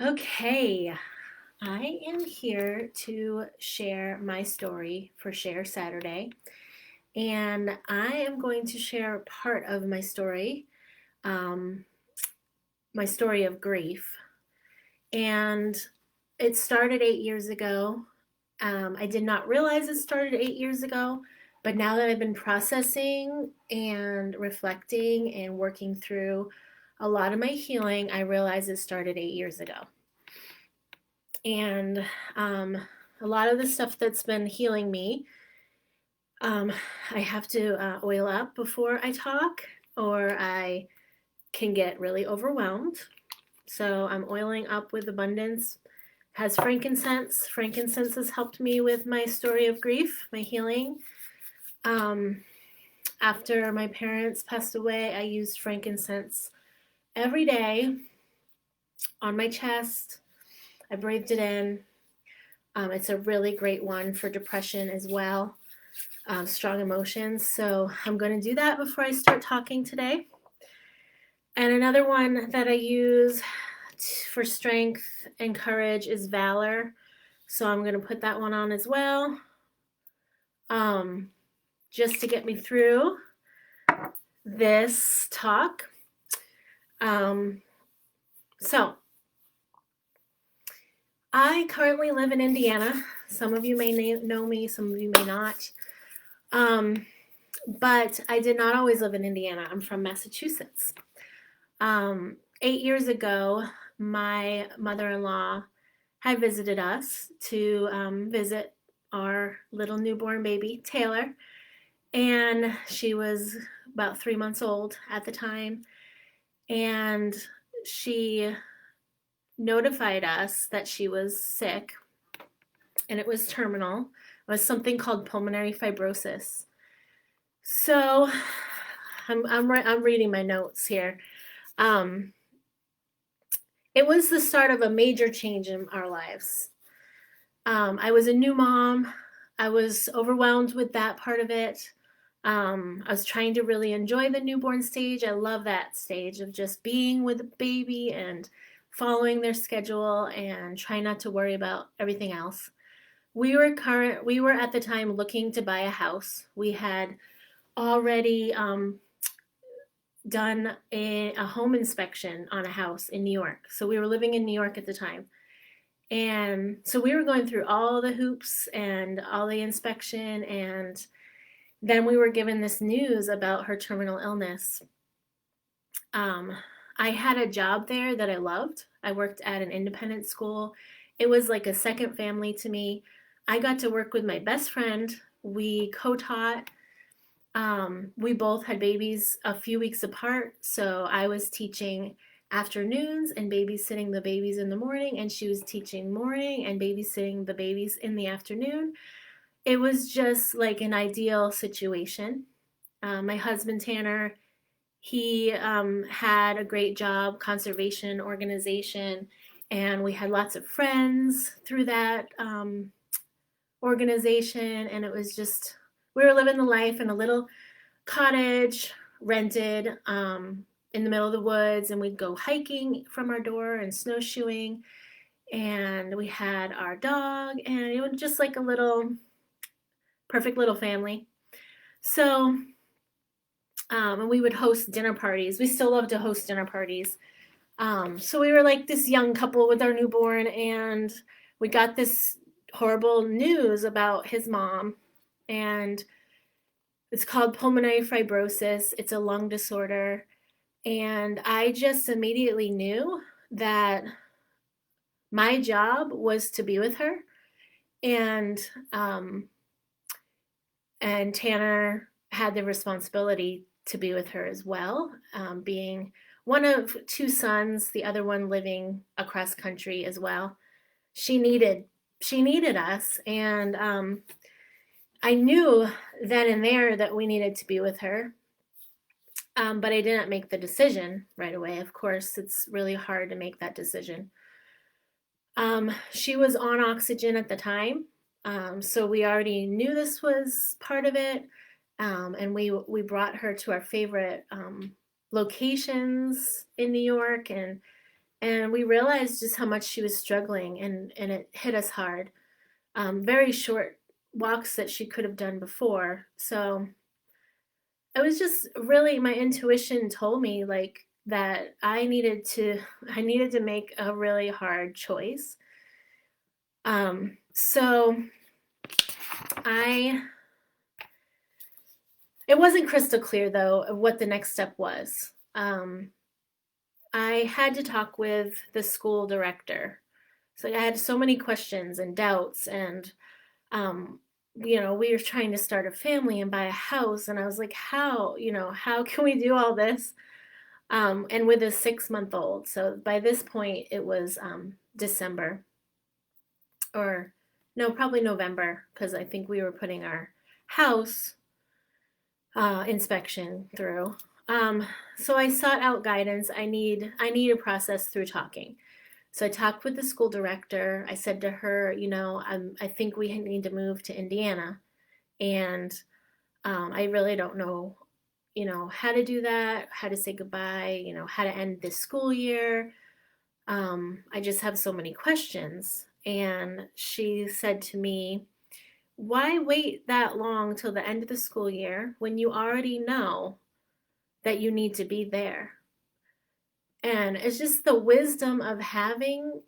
Okay, I am here to share my story for Share Saturday, and I am going to share part of um, my story of grief. And it started 8 years ago. I did not realize it started 8 years ago, but now that I've been processing and reflecting and working through a lot of my healing, I realize it started 8 years ago. And a lot of the stuff that's been healing me, um, I have to oil up before I talk, or I can get really overwhelmed. So I'm oiling up with abundance. Has frankincense. Frankincense has helped me with my story of grief, my healing. Um, After my parents passed away, I used frankincense every day on my chest. I breathed it in. It's a really great one for depression as well, strong emotions. So I'm going to do that before I start talking today. And another one that I use for strength and courage is Valor. So I'm going to put that one on as well, um, just to get me through this talk. Um, so I currently live in Indiana. Some of you may know me, some of you may not. But I did not always live in Indiana. I'm from Massachusetts. 8 years ago, my mother-in-law had visited us to visit our little newborn baby, Taylor. And she was about 3 months old at the time. And she notified us that she was sick, and it was terminal. It was something called pulmonary fibrosis. So I'm reading my notes here. Um, it was the start of a major change in our lives. I was a new mom. I was overwhelmed with that part of it. I was trying to really enjoy the newborn stage. I love that stage of just being with the baby and following their schedule and trying not to worry about everything else. We were at the time looking to buy a house. We had already done a home inspection on a house in New York. So we were living in New York at the time. And so we were going through all the hoops and all the inspection, and then we were given this news about her terminal illness. Um, I had a job there that I loved. I worked at an independent school. It was like a second family to me. I got to work with my best friend. We co taught. We both had babies a few weeks apart, so I was teaching afternoons and babysitting the babies in the morning, and she was teaching morning and babysitting the babies in the afternoon. It was just like an ideal situation. My husband, Tanner, he had a great job, conservation organization, and we had lots of friends through that organization, and it was just, we were living the life in a little cottage rented in the middle of the woods, and we'd go hiking from our door and snowshoeing, and we had our dog, and it was just like a little perfect little family. So and we would host dinner parties. We still love to host dinner parties. So we were like this young couple with our newborn, and we got this horrible news about his mom, and it's called pulmonary fibrosis. It's a lung disorder. And I just immediately knew that my job was to be with her. And and Tanner had the responsibility to be with her as well, being one of two sons, the other one living across country as well. She needed us, and I knew then and there that we needed to be with her. But I didn't make the decision right away. Of course, it's really hard to make that decision. She was on oxygen at the time, so we already knew this was part of it, and we brought her to our favorite locations in New York, and And we realized just how much she was struggling, and it hit us hard. Very short walks that she could have done before. So it was just really, my intuition told me like that I needed to make a really hard choice. So I it wasn't crystal clear though of what the next step was. I had to talk with the school director. So I had so many questions and doubts, and um, we were trying to start a family and buy a house, and I was like, how can we do all this? And with a 6 month old. So by this point, it was December, or no, probably November, because I think we were putting our house inspection through. Um, so I sought out guidance. I need a process through talking. So I talked with the school director. I said to her, I think we need to move to Indiana, and I really don't know, how to do that, how to say goodbye, how to end this school year. I just have so many questions. And she said to me, why wait that long till the end of the school year when you already know that you need to be there? And it's just the wisdom of having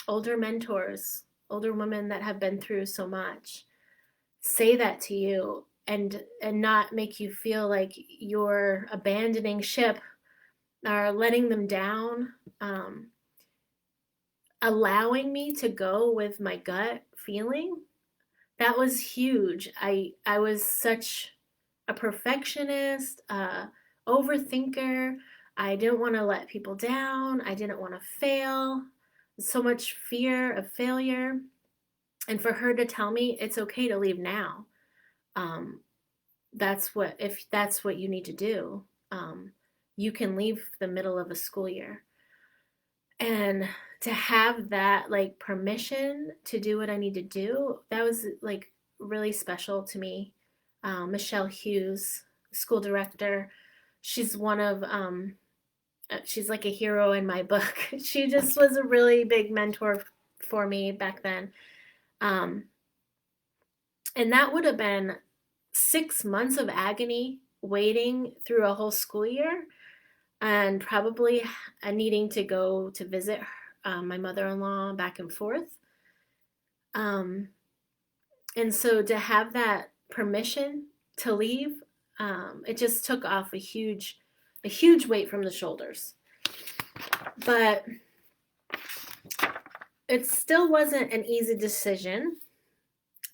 older mentors, older women that have been through so much, say that to you, and not make you feel like you're abandoning ship or letting them down. Um, Allowing me to go with my gut feeling, that was huge. I was such a perfectionist, overthinker. I didn't want to let people down. I didn't want to fail. So much fear of failure. And for her to tell me it's okay to leave now. Um, if that's what you need to do. You can leave the middle of a school year. And to have that like permission to do what I need to do, that was like really special to me. Michelle Hughes, school director, she's one of she's like a hero in my book. She just was a really big mentor for me back then. Um, and that would have been 6 months of agony waiting through a whole school year, and probably needing to go to visit my mother-in-law back and forth. Um, and so to have that permission to leave, it just took off a huge weight from the shoulders. But it still wasn't an easy decision.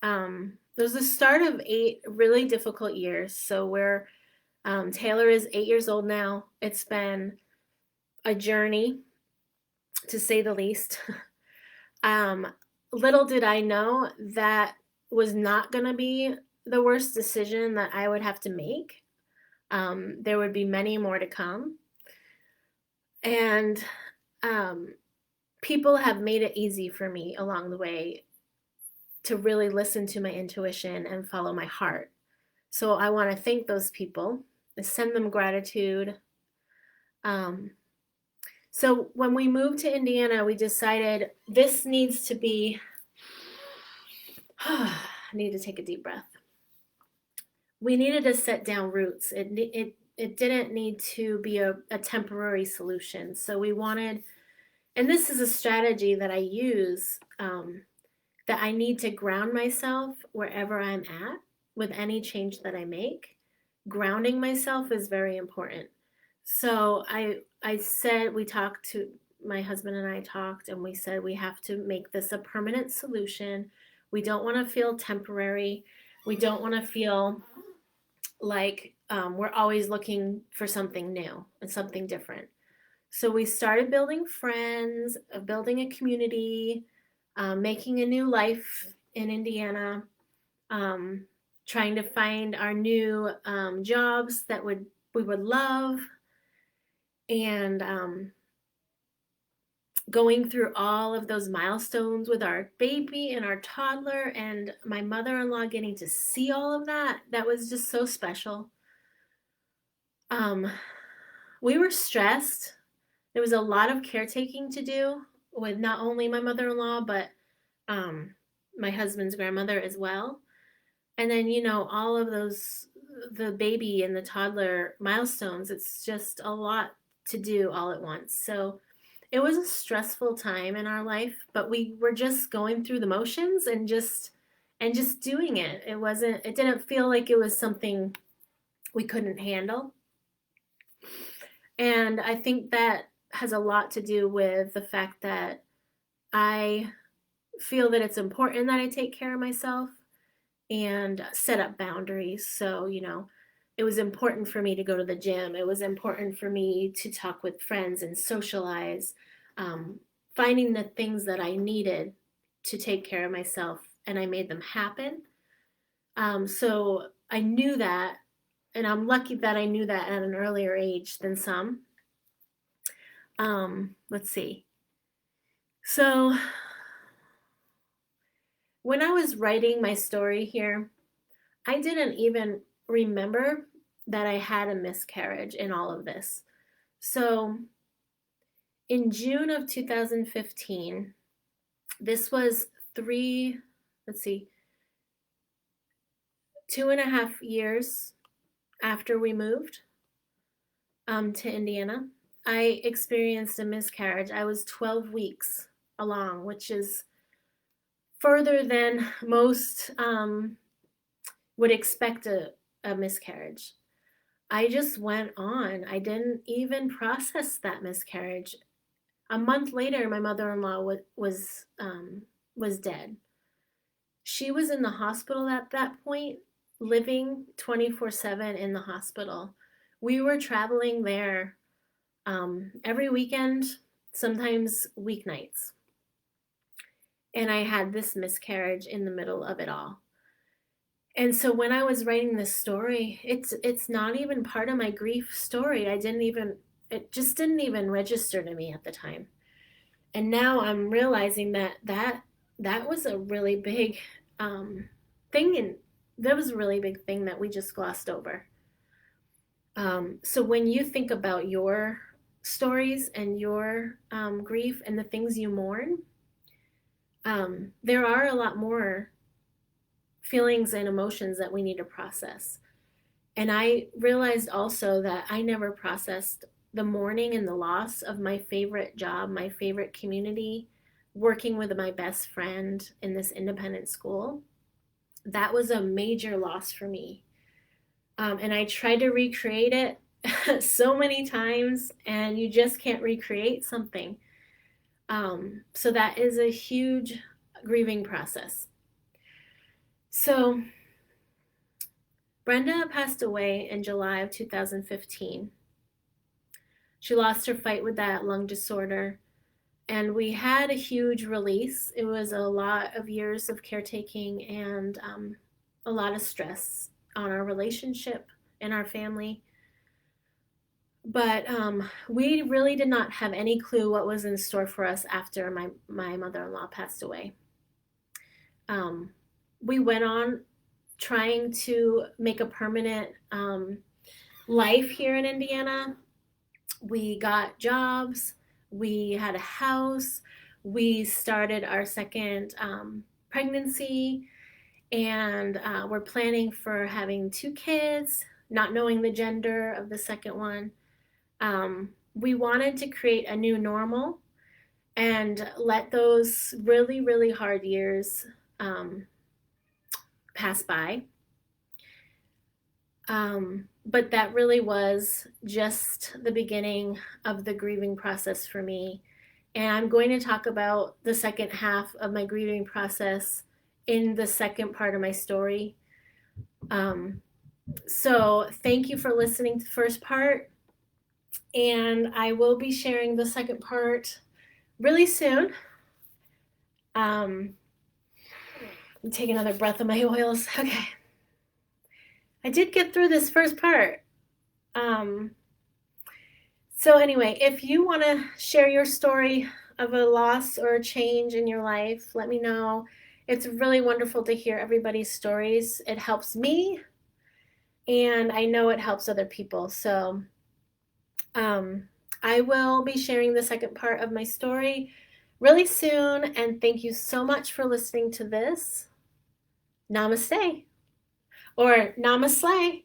It was the start of 8 really difficult years. So Taylor is 8 years old now. It's been a journey, to say the least. um, Little did I know that was not going to be the worst decision that I would have to make. There would be many more to come. And people have made it easy for me along the way to really listen to my intuition and follow my heart. So I want to thank those people, send them gratitude. Um, so when we moved to Indiana, we decided this needs to be, I need to take a deep breath. We needed to set down roots. It didn't need to be a temporary solution. So we wanted, and this is a strategy that I use, that I need to ground myself wherever I'm at with any change that I make. Grounding myself is very important. So I said, we talked to, my husband and I talked, and we said we have to make this a permanent solution. We don't want to feel temporary. We don't want to feel like we're always looking for something new and something different. So we started building friends, building a community, making a new life in Indiana, trying to find our new jobs that we would love, and going through all of those milestones with our baby and our toddler, and my mother-in-law getting to see all of that. That was just so special. We were stressed. there was a lot of caretaking to do with not only my mother-in-law, but um, my husband's grandmother as well. And then, all of those, the baby and the toddler milestones, it's just a lot to do all at once. So it was a stressful time in our life, but we were just going through the motions and just doing it. It didn't feel like it was something we couldn't handle. And I think that has a lot to do with the fact that I feel that it's important that I take care of myself and set up boundaries. So, it was important for me to go to the gym. It was important for me to talk with friends and socialize, um, finding the things that I needed to take care of myself, and I made them happen. So I knew that, and I'm lucky that I knew that at an earlier age than some. Let's see. So when I was writing my story here, I didn't even remember that I had a miscarriage in all of this. So in June of 2015, this was let's see, 2.5 years after we moved to Indiana, I experienced a miscarriage. I was 12 weeks along, which is further than most would expect a miscarriage. I just went on. I didn't even process that miscarriage. A month later, my mother-in-law was dead. She was in the hospital at that point, living 24/7 in the hospital. We were traveling there every weekend, sometimes weeknights. And I had this miscarriage in the middle of it all. And so when I was writing this story, it's not even part of my grief story. It just didn't even register to me at the time. And now I'm realizing that was a really big thing, and that was a really big thing that we just glossed over. So when you think about your stories and your grief and the things you mourn, there are a lot more feelings and emotions that we need to process. And I realized also that I never processed the mourning and the loss of my favorite job, my favorite community, working with my best friend in this independent school. That was a major loss for me. And I tried to recreate it so many times, and you just can't recreate something. So that is a huge grieving process. So Brenda passed away in July of 2015. She lost her fight with that lung disorder, and we had a huge release. It was a lot of years of caretaking and a lot of stress on our relationship and our family. But we really did not have any clue what was in store for us after my mother-in-law passed away. We went on trying to make a permanent life here in Indiana. We got jobs, we had a house, we started our second pregnancy, and we're planning for having 2 kids, not knowing the gender of the second one. We wanted to create a new normal and let those really, really hard years pass by. But that really was just the beginning of the grieving process for me. And I'm going to talk about the second half of my grieving process in the second part of my story. So thank you for listening to the first part. And I will be sharing the second part really soon. Take another breath of my oils. Okay. I did get through this first part. So anyway, if you want to share your story of a loss or a change in your life, let me know. It's really wonderful to hear everybody's stories. It helps me, and I know it helps other people. So I will be sharing the second part of my story really soon. And thank you so much for listening to this. Namaste or namaste.